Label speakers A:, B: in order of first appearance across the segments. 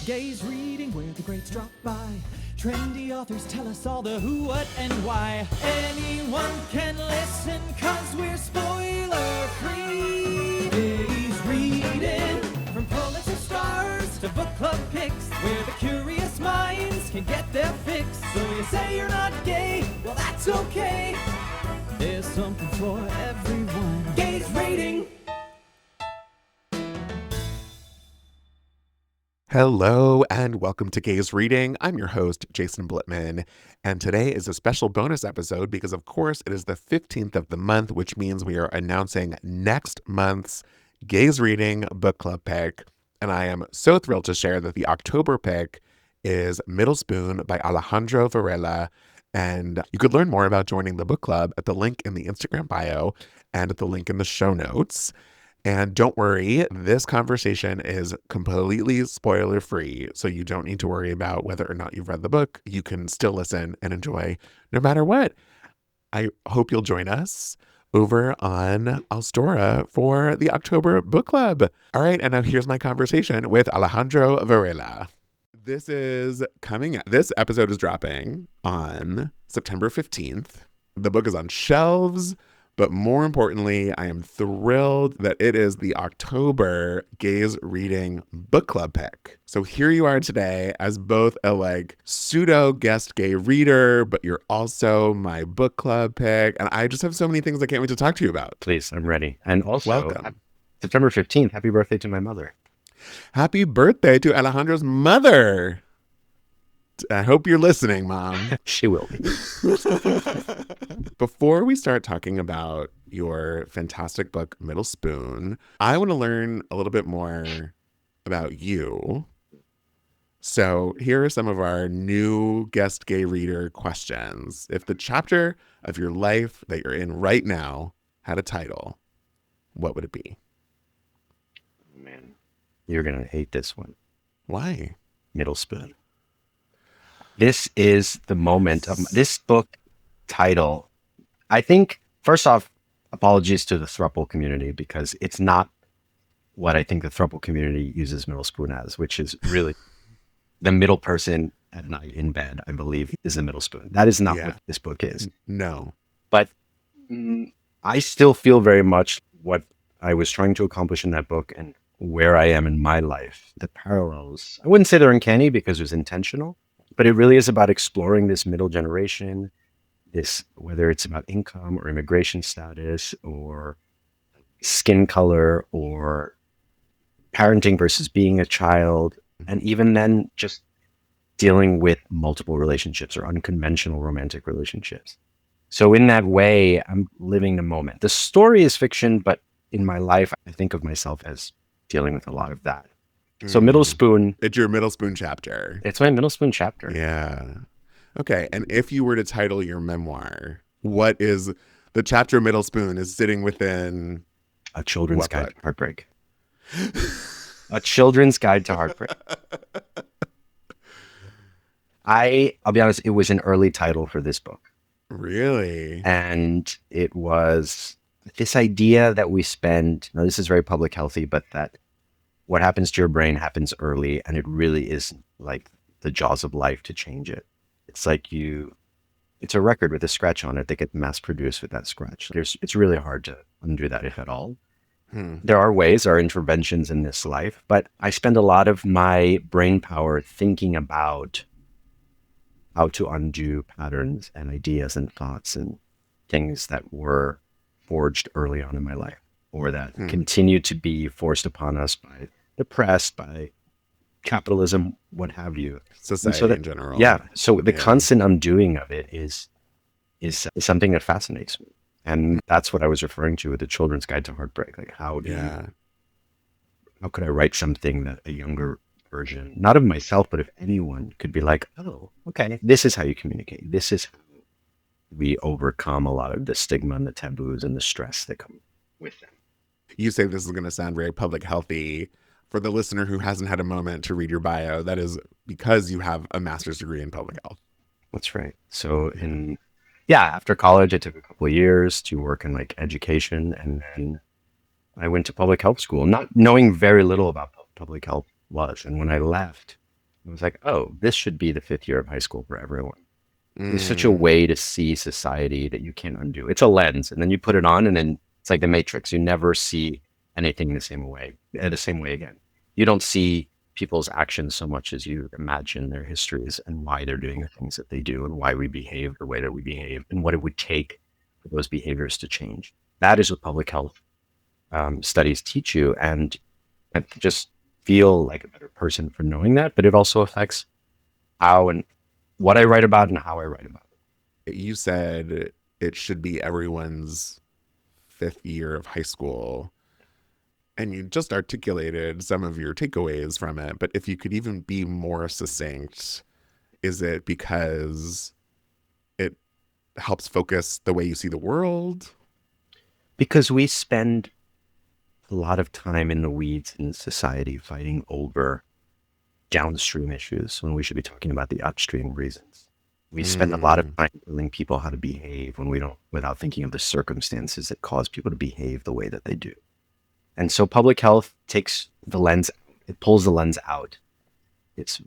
A: Gaze reading where the greats drop by. Trendy authors tell us all the who, what, and why. Anyone can listen, cause we're spoiler free. Gaze reading, from Pulitzer stars to book club picks, where the curious minds can get their fix. So you say you're not gay, well that's okay. There's something for everyone. Gaze reading.
B: Hello and welcome to Gaze Reading. I'm your host, Jason Blitman, and today is a special bonus episode because, of course, it is the 15th of the month, which means we are announcing next month's Gaze Reading book club pick. And I am so thrilled to share that the October pick is Middle Spoon by Alejandro Varela. And you could learn more about joining the book club at the link in the Instagram bio and at the link in the show notes. And don't worry, this conversation is completely spoiler-free, so you don't need to worry about whether or not you've read the book. You can still listen and enjoy no matter what. I hope you'll join us over on Allstora for the October book club. All right, and now here's my conversation with Alejandro Varela. This episode is dropping on September 15th. The book is on shelves. But more importantly, I am thrilled that it is the October Gaze Reading book club pick. So here you are today as both a pseudo guest gay reader, but you're also my book club pick. And I just have so many things I can't wait to talk to you about.
C: Please, I'm ready. And also,
B: welcome.
C: September 15th, happy birthday to my mother.
B: Happy birthday to Alejandro's mother. I hope you're listening, Mom.
C: She will be.
B: Before we start talking about your fantastic book, Middle Spoon, I want to learn a little bit more about you. So here are some of our new guest gay reader questions. If the chapter of your life that you're in right now had a title, what would it be?
C: Man, you're going to hate this one.
B: Why?
C: Middle Spoon. This is the moment of this book title. I think, first off, apologies to the throuple community because it's not what I think the throuple community uses Middle Spoon as, which is really the middle person at night in bed, I believe, is the middle spoon. That is not what this book is.
B: No.
C: But I still feel very much what I was trying to accomplish in that book and where I am in my life. The parallels, I wouldn't say they're uncanny because it was intentional. But it really is about exploring this middle generation, whether it's about income or immigration status or skin color or parenting versus being a child. And even then just dealing with multiple relationships or unconventional romantic relationships. So in that way, I'm living the moment. The story is fiction, but in my life, I think of myself as dealing with a lot of that. So Middle Spoon.
B: It's your Middle Spoon chapter.
C: It's my Middle Spoon chapter.
B: Yeah. Okay. And if you were to title your memoir, what is the chapter Middle Spoon is sitting within?
C: A Children's Guide to Heartbreak. A Children's Guide to Heartbreak. I'll be honest, it was an early title for this book.
B: Really?
C: And it was this idea that we spend, now this is very public healthy, but that what happens to your brain happens early, and it really is like the jaws of life to change it. It's like it's a record with a scratch on it that gets mass produced with that scratch. It's really hard to undo that, if at all. There are ways, there are interventions in this life, but I spend a lot of my brain power thinking about how to undo patterns and ideas and thoughts and things that were forged early on in my life, or that continue to be forced upon us by the press, by capitalism, what have you.
B: Society in general.
C: Yeah. So the constant undoing of it is something that fascinates me. And that's what I was referring to with the Children's Guide to Heartbreak. Like how could I write something that a younger version, not of myself, but of anyone, could be like, oh, okay, this is how you communicate. This is how we overcome a lot of the stigma and the taboos and the stress that come with them.
B: You say this is going to sound very public healthy. For the listener who hasn't had a moment to read your bio, that is because you have a master's degree in public health.
C: That's right. So after college, I took a couple of years to work in education, and then I went to public health school, not knowing very little about public health was. And when I left, It was like, oh, this should be the 5th year of high school for everyone. It's such a
B: Mm.
C: way to see society that you can't undo. It's a lens, and then you put it on, and then it's like the Matrix. You never see anything the same way again. You don't see people's actions so much as you imagine their histories and why they're doing the things that they do and why we behave the way that we behave and what it would take for those behaviors to change. That is what public health studies teach you, and I just feel like a better person for knowing that. But it also affects how and what I write about and how I write about it.
B: You said it should be everyone's 5th year of high school. And you just articulated some of your takeaways from it. But if you could even be more succinct, is it because it helps focus the way you see the world?
C: Because we spend a lot of time in the weeds in society fighting over downstream issues when we should be talking about the upstream reasons. We spend a lot of time telling people how to behave when we don't, without thinking of the circumstances that cause people to behave the way that they do. And so public health takes the lens, it pulls the lens out. It's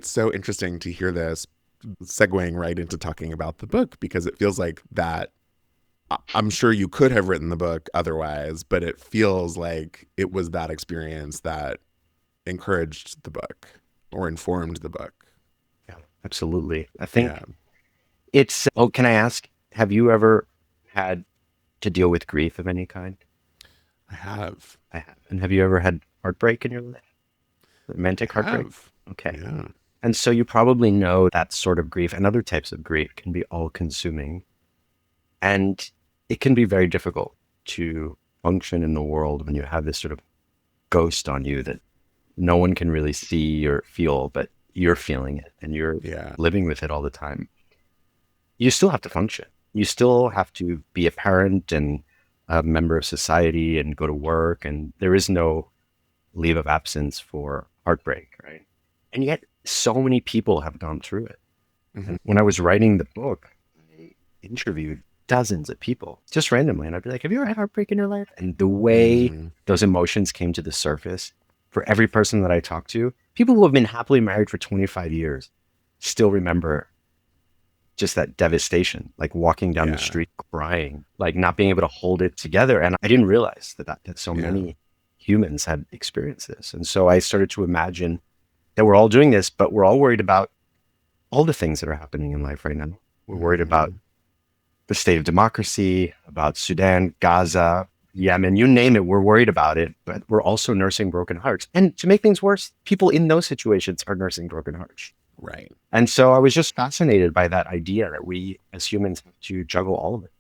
B: so interesting to hear this segueing right into talking about the book, because it feels like that. I'm sure you could have written the book otherwise, but it feels like it was that experience that encouraged the book or informed the book.
C: yeah, absolutely. I think
B: Yeah.
C: can I ask, have you ever had to deal with grief of any kind?
B: I have.
C: I have. And have you ever had heartbreak in your life? Romantic heartbreak?
B: Have.
C: Okay.
B: Yeah.
C: And so you probably know that sort of grief and other types of grief can be all consuming. And it can be very difficult to function in the world when you have this sort of ghost on you that no one can really see or feel, but you're feeling it and you're
B: Yeah.
C: living with it all the time. You still have to function. You still have to be a parent and a member of society and go to work. And there is no leave of absence for heartbreak, right? And yet so many people have gone through it.
B: Mhm.
C: And when I was writing the book, I interviewed dozens of people just randomly. And I'd be like, have you ever had heartbreak in your life? And the way those emotions came to the surface for every person that I talked to, people who have been happily married for 25 years still remember just that devastation, like walking down the street crying, like not being able to hold it together. And I didn't realize that so many humans had experienced this. And so I started to imagine that we're all doing this, but we're all worried about all the things that are happening in life right now. We're worried about the state of democracy, about Sudan, Gaza, Yemen, you name it, we're worried about it, but we're also nursing broken hearts. And to make things worse, people in those situations are nursing broken hearts.
B: Right.
C: And so I was just fascinated by that idea that we as humans have to juggle all of it.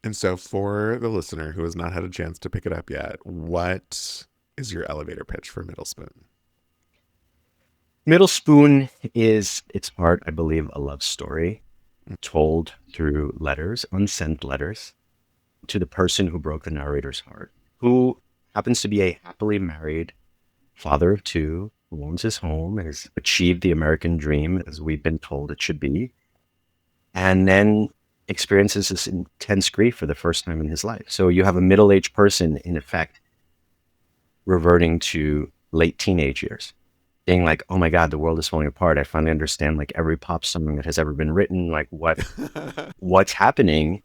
B: And so for the listener who has not had a chance to pick it up yet, what is your elevator pitch for Middle Spoon?
C: Middle Spoon is, its part, I believe, a love story told through letters, unsent letters, to the person who broke the narrator's heart, who happens to be a happily married father of two, who owns his home and has achieved the American dream as we've been told it should be, and then experiences this intense grief for the first time in his life. So you have a middle-aged person, in effect, reverting to late teenage years, being like, oh my God, the world is falling apart. I finally understand like every pop song that has ever been written, like what's happening.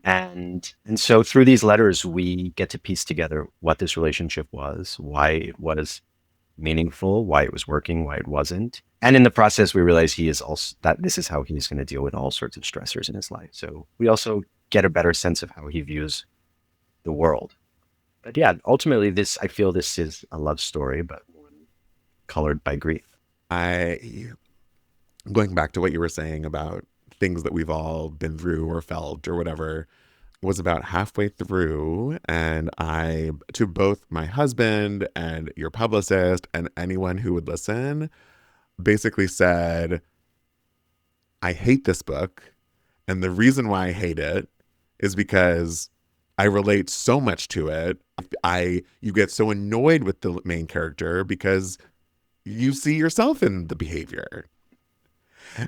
C: And so through these letters, we get to piece together what this relationship was, why it was meaningful, why it was working, why it wasn't. And in the process, we realize that this is how he's going to deal with all sorts of stressors in his life. So we also get a better sense of how he views the world. But yeah, ultimately, I feel this is a love story, but colored by grief.
B: Going back to what you were saying about things that we've all been through or felt or whatever, was about halfway through, and I, to both my husband and your publicist and anyone who would listen, basically said, I hate this book. And the reason why I hate it is because I relate so much to it. You get so annoyed with the main character because you see yourself in the behavior.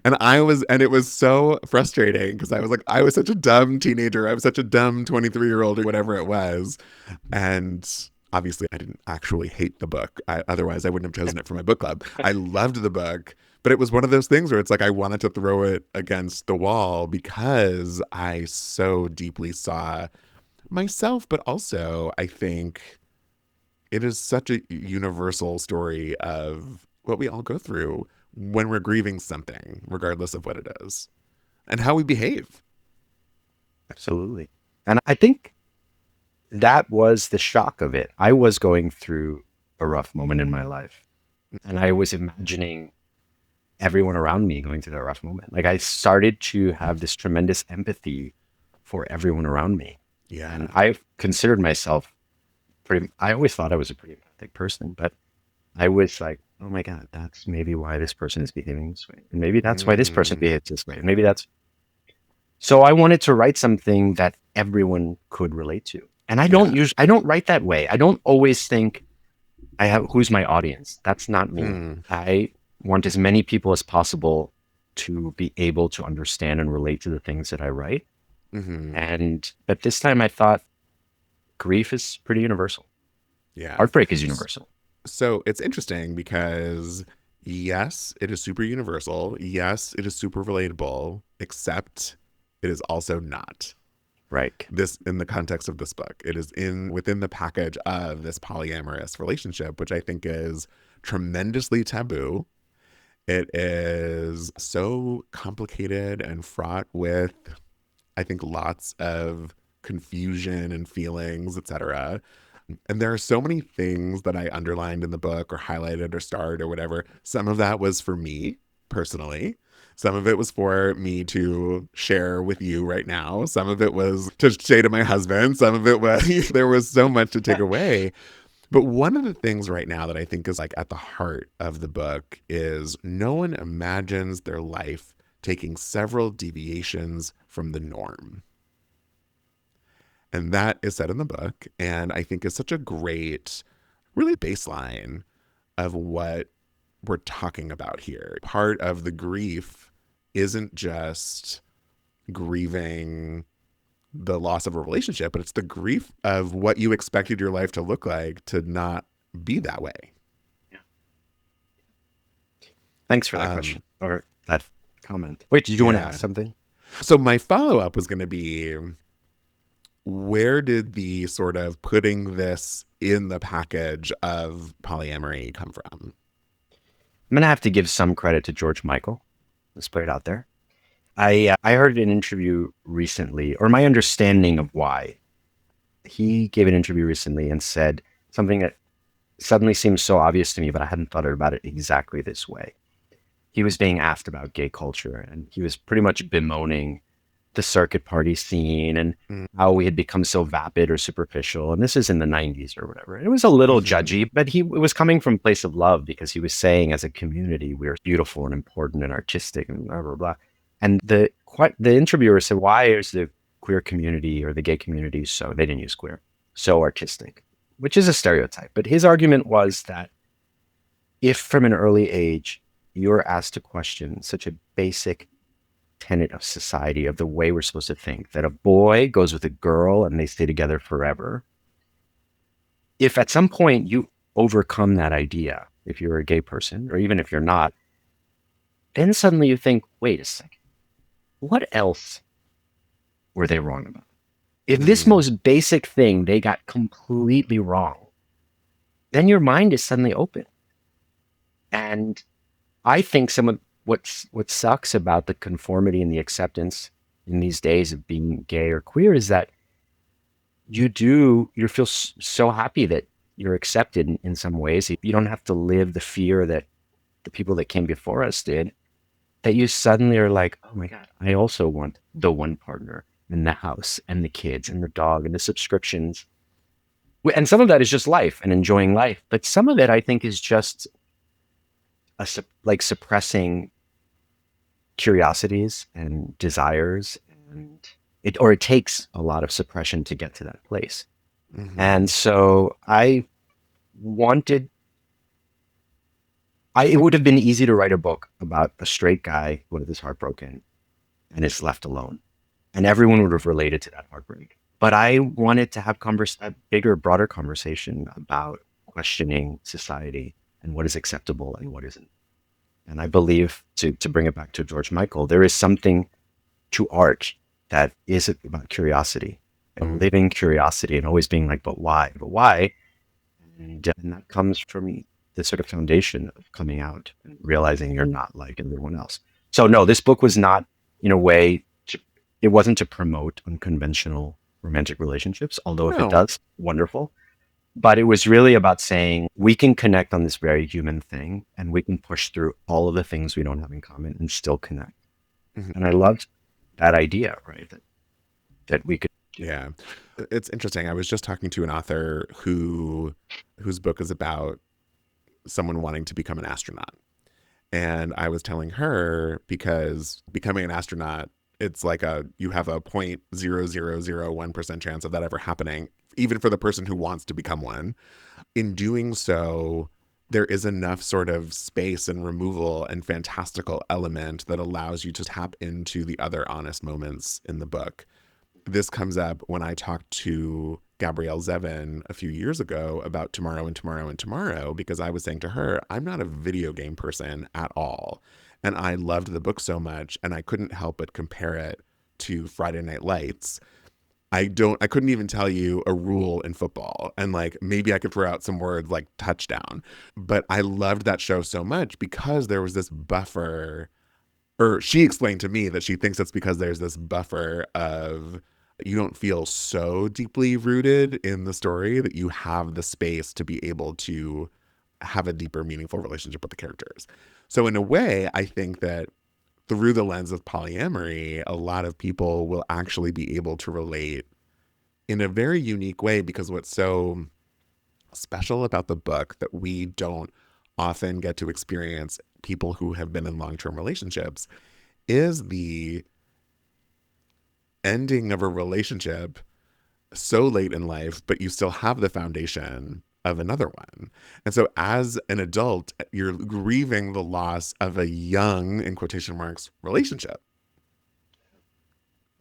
B: And it was so frustrating because I was such a dumb teenager. I was such a dumb 23-year-old or whatever it was. And Obviously, I didn't actually hate the book. Otherwise, I wouldn't have chosen it for my book club. I loved the book, but it was one of those things where it's like I wanted to throw it against the wall because I so deeply saw myself, but also I think it is such a universal story of what we all go through when we're grieving something, regardless of what it is, and how we behave.
C: Absolutely. And I think that was the shock of it. I was going through a rough moment in my life, and I was imagining everyone around me going through that rough moment. Like I started to have this tremendous empathy for everyone around me.
B: Yeah.
C: And I considered myself I always thought I was a pretty empathic person, but I was like, oh my God, that's maybe why this person is behaving this way. And maybe that's why this person behaves this way. And maybe that's. So I wanted to write something that everyone could relate to. And I don't write that way. I don't always think who's my audience. That's not me. I want as many people as possible to be able to understand and relate to the things that I write. But this time I thought grief is pretty universal.
B: Yeah.
C: Heartbreak is universal.
B: So it's interesting because yes, it is super universal. Yes, it is super relatable, except it is also not.
C: Right.
B: This, in the context of this book, it is within the package of this polyamorous relationship, which I think is tremendously taboo. It is so complicated and fraught with, I think, lots of confusion and feelings, etc. And there are so many things that I underlined in the book or highlighted or starred or whatever. Some of that was for me personally. Some of it was for me to share with you right now. Some of it was to say to my husband. Some of it was, there was so much to take away. But one of the things right now that I think is like at the heart of the book is no one imagines their life taking several deviations from the norm. And that is said in the book. And I think is such a great, really baseline of what we're talking about here. Part of the grief isn't just grieving the loss of a relationship, but it's the grief of what you expected your life to look like to not be that way.
C: Yeah. Thanks for that question or that comment. Wait, did you want to ask something?
B: So my follow-up was going to be, where did the sort of putting this in the package of polyamory come from?
C: I'm going to have to give some credit to George Michael. Let's put it out there. I heard an interview recently, or my understanding of why. He gave an interview recently and said something that suddenly seems so obvious to me, but I hadn't thought about it exactly this way. He was being asked about gay culture, and he was pretty much bemoaning the circuit party scene and how we had become so vapid or superficial. And this is in the 90s or whatever. It was a little judgy, but it was coming from a place of love because he was saying as a community, we're beautiful and important and artistic and blah, blah, blah. And the interviewer said, why is the queer community or the gay community they didn't use queer, so artistic, which is a stereotype. But his argument was that if from an early age, you're asked to question such a basic tenet of society, of the way we're supposed to think, that a boy goes with a girl and they stay together forever. If at some point you overcome that idea, if you're a gay person, or even if you're not, then suddenly you think, wait a second, what else were they wrong about? If this most basic thing they got completely wrong, then your mind is suddenly open. And I think some of what sucks about the conformity and the acceptance in these days of being gay or queer is that you feel so happy that you're accepted in some ways. You don't have to live the fear that the people that came before us did, that you suddenly are like, oh my God, I also want the one partner and the house and the kids and the dog and the subscriptions. And some of that is just life and enjoying life. But some of it, I think, is just suppressing curiosities and desires, and it takes a lot of suppression to get to that place. And so it would have been easy to write a book about a straight guy who had his heart broken and is left alone, and everyone would have related to that heartbreak. But I wanted to have a bigger, broader conversation about questioning society and what is acceptable and what isn't. And I believe, to bring it back to George Michael, there is something to art that is about curiosity and living curiosity and always being like, but why? But why? And that comes from the sort of foundation of coming out and realizing you're not like everyone else. So no, this book was not, in a way, it wasn't to promote unconventional romantic relationships, although if it
B: No.
C: does, wonderful. But it was really about saying we can connect on this very human thing and we can push through all of the things we don't have in common and still connect. And I loved that idea, right? That we could.
B: Yeah. It's interesting. I was just talking to an author whose book is about someone wanting to become an astronaut. And I was telling her, because becoming an astronaut, it's like you have a 0.0001% chance of that ever happening, even for the person who wants to become one. In doing so, there is enough sort of space and removal and fantastical element that allows you to tap into the other honest moments in the book. This comes up when I talked to Gabrielle Zevin a few years ago about Tomorrow and Tomorrow and Tomorrow, because I was saying to her, I'm not a video game person at all. And I loved the book so much, and I couldn't help but compare it to Friday Night Lights. I couldn't even tell you a rule in football. And like, maybe I could throw out some words like touchdown, but I loved that show so much because there was this buffer, or she explained to me that she thinks it's because there's this buffer of, you don't feel so deeply rooted in the story that you have the space to be able to have a deeper, meaningful relationship with the characters. So in a way, I think that through the lens of polyamory, a lot of people will actually be able to relate in a very unique way, because what's so special about the book that we don't often get to experience, people who have been in long-term relationships, is the ending of a relationship so late in life, but you still have the foundation of another one. And so as an adult, you're grieving the loss of a young, in quotation marks, relationship,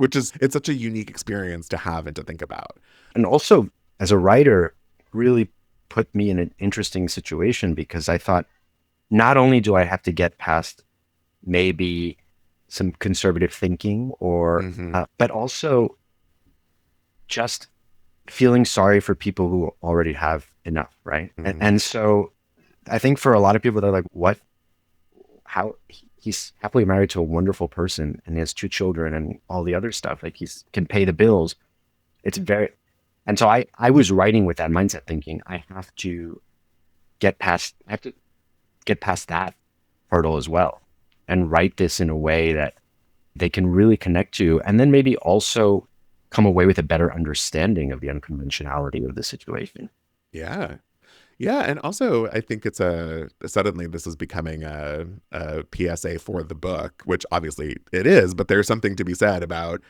B: it's such a unique experience to have and to think about.
C: And also, as a writer, really put me in an interesting situation, because I thought, not only do I have to get past maybe some conservative thinking but also just feeling sorry for people who already have enough, right? And so I think for a lot of people, they're like, how he's happily married to a wonderful person and he has 2 children and all the other stuff, like can pay the bills. And so I was writing with that mindset, thinking I have to get past that hurdle as well, and write this in a way that they can really connect to, and then maybe also come away with a better understanding of the unconventionality of the situation.
B: Yeah. Yeah. And also, I think suddenly this is becoming a PSA for the book, which obviously it is, but there's something to be said about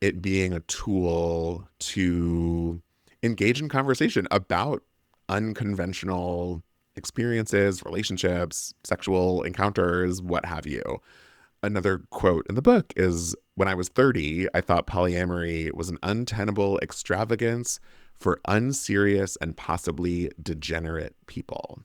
B: it being a tool to engage in conversation about unconventional experiences, relationships, sexual encounters, what have you. Another quote in the book is, when I was 30, I thought polyamory was an untenable extravagance for unserious and possibly degenerate people.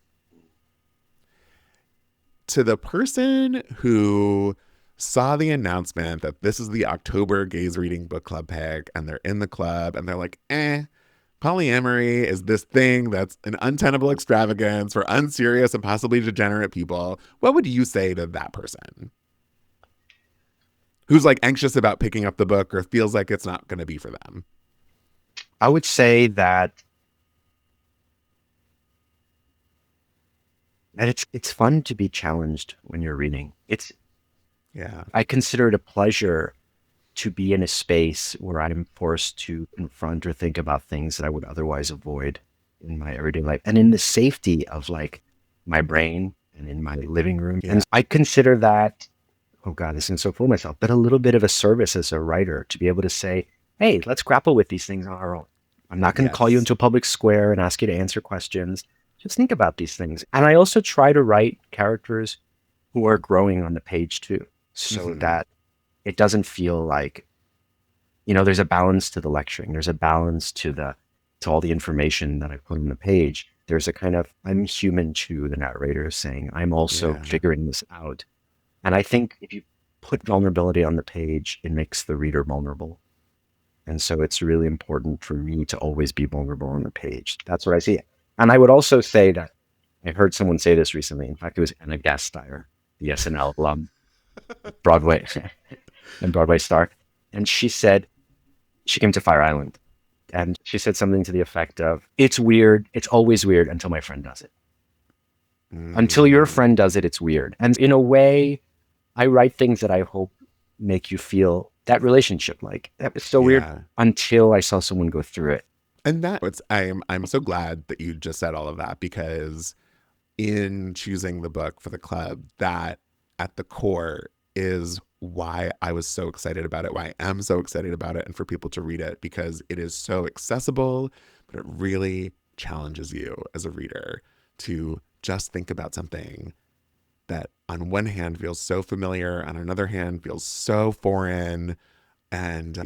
B: To the person who saw the announcement that this is the October Gays Reading Book Club pick, and they're in the club and they're like, polyamory is this thing that's an untenable extravagance for unserious and possibly degenerate people, what would you say to that person who's like anxious about picking up the book or feels like it's not going to be for them?
C: I would say that it's fun to be challenged when you're reading. I consider it a pleasure to be in a space where I'm forced to confront or think about things that I would otherwise avoid in my everyday life, and in the safety of like my brain and in my living room.
B: Yeah.
C: And I consider that, oh God, this is so full of myself, but a little bit of a service as a writer to be able to say, hey, let's grapple with these things on our own. I'm not going to call you into a public square and ask you to answer questions. Just think about these things. And I also try to write characters who are growing on the page too, so that it doesn't feel like, there's a balance to the lecturing. There's a balance to all the information that I put on the page. There's a kind of, I'm human too, the narrator is saying, I'm also figuring this out. And I think if you put vulnerability on the page, it makes the reader vulnerable. And so it's really important for me to always be vulnerable on the page. That's where I see it. And I would also say that I heard someone say this recently. In fact, it was Anna Gasteyer, the SNL alum, Broadway and Broadway star. And she said, she came to Fire Island and she said something to the effect of, it's weird. It's always weird until my friend does it. Until your friend does it, it's weird. And in a way, I write things that I hope make you feel that relationship. Like, that was so weird until I saw someone go through it.
B: And I'm so glad that you just said all of that, because in choosing the book for the club, that at the core is why I was so excited about it, why I am so excited about it, and for people to read it, because it is so accessible, but it really challenges you as a reader to just think about something that on one hand feels so familiar, on another hand feels so foreign. And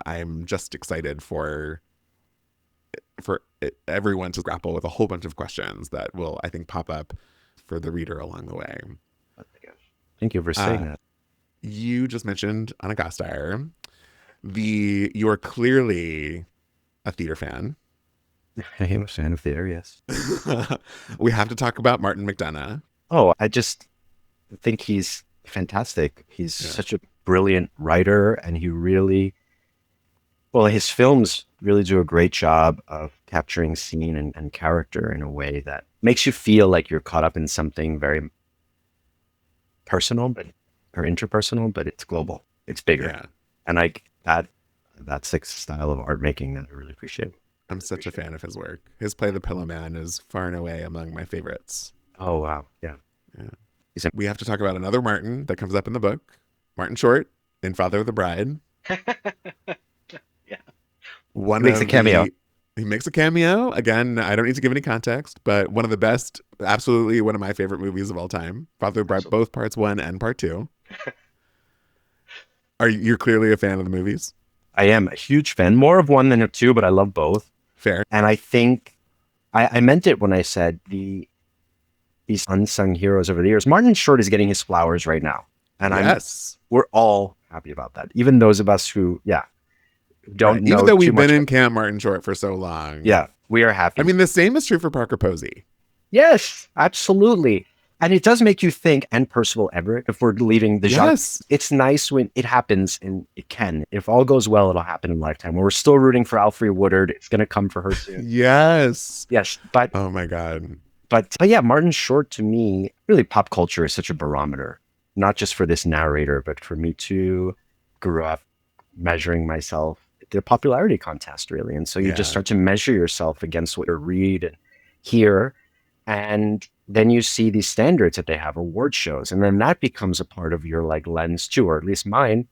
B: I'm just excited for everyone to grapple with a whole bunch of questions that will, I think, pop up for the reader along the way.
C: Thank you for saying that.
B: You just mentioned Anna Gasteyer. You are clearly a theater fan.
C: I am a fan of theater, yes.
B: We have to talk about Martin McDonagh.
C: Oh, I just think he's fantastic. He's such a brilliant writer, and his films really do a great job of capturing scene and character in a way that makes you feel like you're caught up in something very personal or interpersonal, but it's global. It's bigger. Yeah. And that's the style of art making that I really appreciate.
B: I'm such a fan of his work. His play The Pillow Man is far and away among my favorites.
C: Oh, wow. Yeah.
B: We have to talk about another Martin that comes up in the book, Martin Short in Father of the Bride.
C: He makes a cameo.
B: He makes a cameo. Again, I don't need to give any context, but one of the best, absolutely one of my favorite movies of all time. Father of the Bride, both parts 1 and part 2. You're clearly a fan of the movies?
C: I am a huge fan. More of 1 than of 2, but I love both.
B: Fair.
C: And I think I meant it when I said these unsung heroes over the years. Martin Short is getting his flowers right now. And we're all happy about that. Even those of us who, don't know.
B: Even though we've been in Camp Martin Short for so long.
C: Yeah, we are happy.
B: I mean, the same is true for Parker Posey.
C: Yes, absolutely. And it does make you think, and Percival Everett, if we're leaving the genre. It's nice when it happens, and it can. If all goes well, it'll happen in a lifetime. When we're still rooting for Alfre Woodard, it's going to come for her soon.
B: Yes.
C: But
B: oh my God.
C: But yeah, Martin Short, to me, really pop culture is such a barometer, not just for this narrator, but for me too. Grew up measuring myself at the popularity contest, really. And so you just start to measure yourself against what you read and hear. And then you see these standards that they have, award shows. And then that becomes a part of your lens too, or at least mine.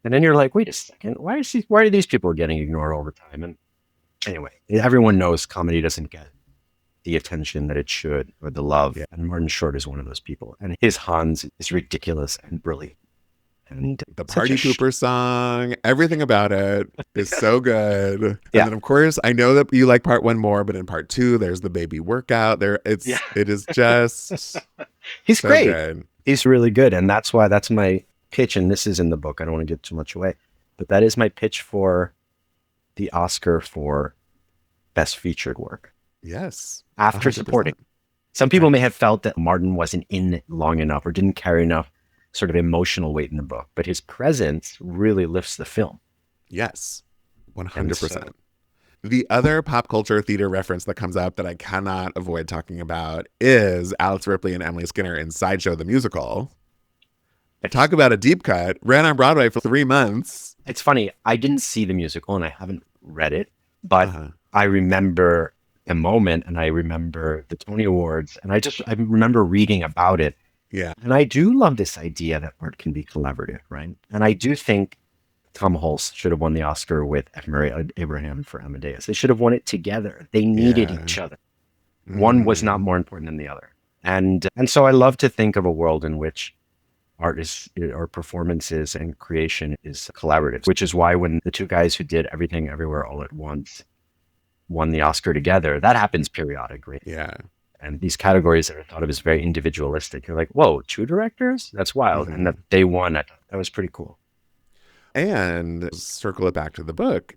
C: And then you're like, wait a second, why are these people getting ignored all the time? And anyway, everyone knows comedy doesn't get the attention that it should, or the love. And Martin Short is one of those people. And his Hans is ridiculous and brilliant. And
B: the Party Cooper song, everything about it is so good. And then, of course, I know that you like part 1 more, but in part 2, there's the baby workout. It is just
C: he's
B: so
C: great.
B: Good.
C: He's really good. And that's my pitch. And this is in the book. I don't want to give too much away, but that is my pitch for the Oscar for Best Featured Work.
B: Yes.
C: After 100%. Supporting. Some people may have felt that Martin wasn't in it long enough or didn't carry enough sort of emotional weight in the book, but his presence really lifts the film.
B: Yes, 100%. The other pop culture theater reference that comes up that I cannot avoid talking about is Alex Ripley and Emily Skinner in Sideshow the Musical. Talk about a deep cut. Ran on Broadway for 3 months.
C: It's funny. I didn't see the musical and I haven't read it, but I remember a moment and I remember the Tony Awards and I remember reading about it.
B: Yeah.
C: And I do love this idea that art can be collaborative, right? And I do think Tom Hulce should have won the Oscar with F. Murray Abraham for Amadeus. They should have won it together. They needed each other. One was not more important than the other. And so I love to think of a world in which art is, or performances and creation is collaborative, which is why when the two guys who did Everything Everywhere All at Once won the Oscar together, that happens periodically.
B: Yeah.
C: And these categories that are thought of as very individualistic, you're like, whoa, two directors? That's wild. And that they won, that was pretty cool.
B: And circle it back to the book,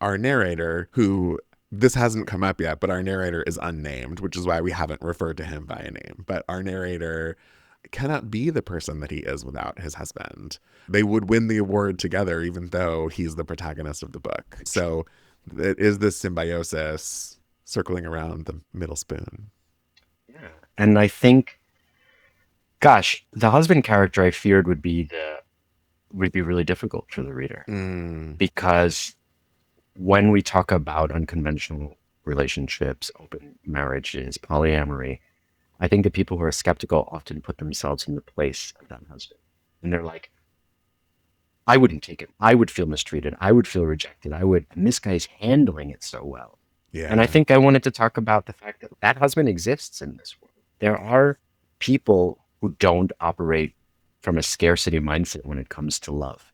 B: our narrator, who this hasn't come up yet, but our narrator is unnamed, which is why we haven't referred to him by a name. But our narrator cannot be the person that he is without his husband. They would win the award together, even though he's the protagonist of the book. So it is this symbiosis circling around the middle spoon.
C: Yeah. And I think, gosh, the husband character I feared would be really difficult for the reader. Because when we talk about unconventional relationships, open marriages, polyamory, I think the people who are skeptical often put themselves in the place of that husband. And they're like, I wouldn't take it. I would feel mistreated. I would feel rejected. And this guy's handling it so well.
B: Yeah.
C: And I think I wanted to talk about the fact that that husband exists in this world. There are people who don't operate from a scarcity mindset when it comes to love.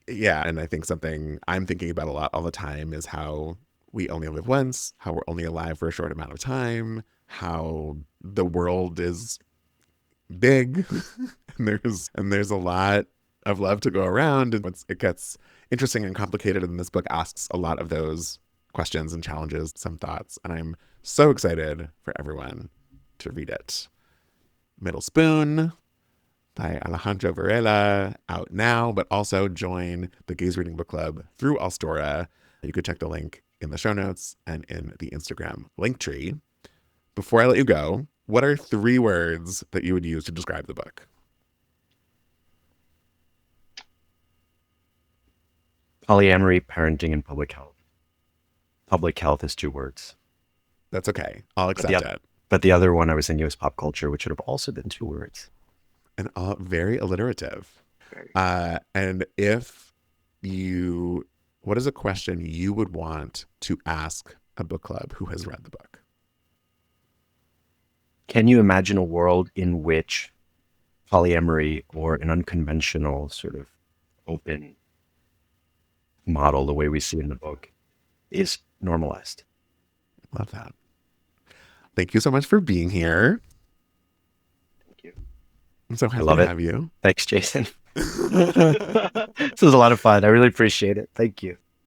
B: Yeah. And I think something I'm thinking about a lot all the time is how we only live once, how we're only alive for a short amount of time, how the world is big and there's a lot of love to go around. And it gets interesting and complicated. And this book asks a lot of those questions and challenges, some thoughts. And I'm so excited for everyone to read it. Middle Spoon by Alejandro Varela, out now, but also join the Gaze Reading Book Club through Allstora. You could check the link in the show notes and in the Instagram link tree. Before I let you go, what are 3 words that you would use to describe the book?
C: Polyamory, parenting, and public health. Public health is 2 words.
B: That's okay. I'll accept it.
C: But the other one I was thinking was pop culture, which would have also been 2 words.
B: And very alliterative. And what is a question you would want to ask a book club who has read the book?
C: Can you imagine a world in which polyamory or an unconventional sort of open model, the way we see in the book, is normalized?
B: Love that. Thank you so much for being here.
C: Thank you.
B: I'm so happy to have you.
C: Thanks, Jason. This was a lot of fun. I really appreciate it. Thank you.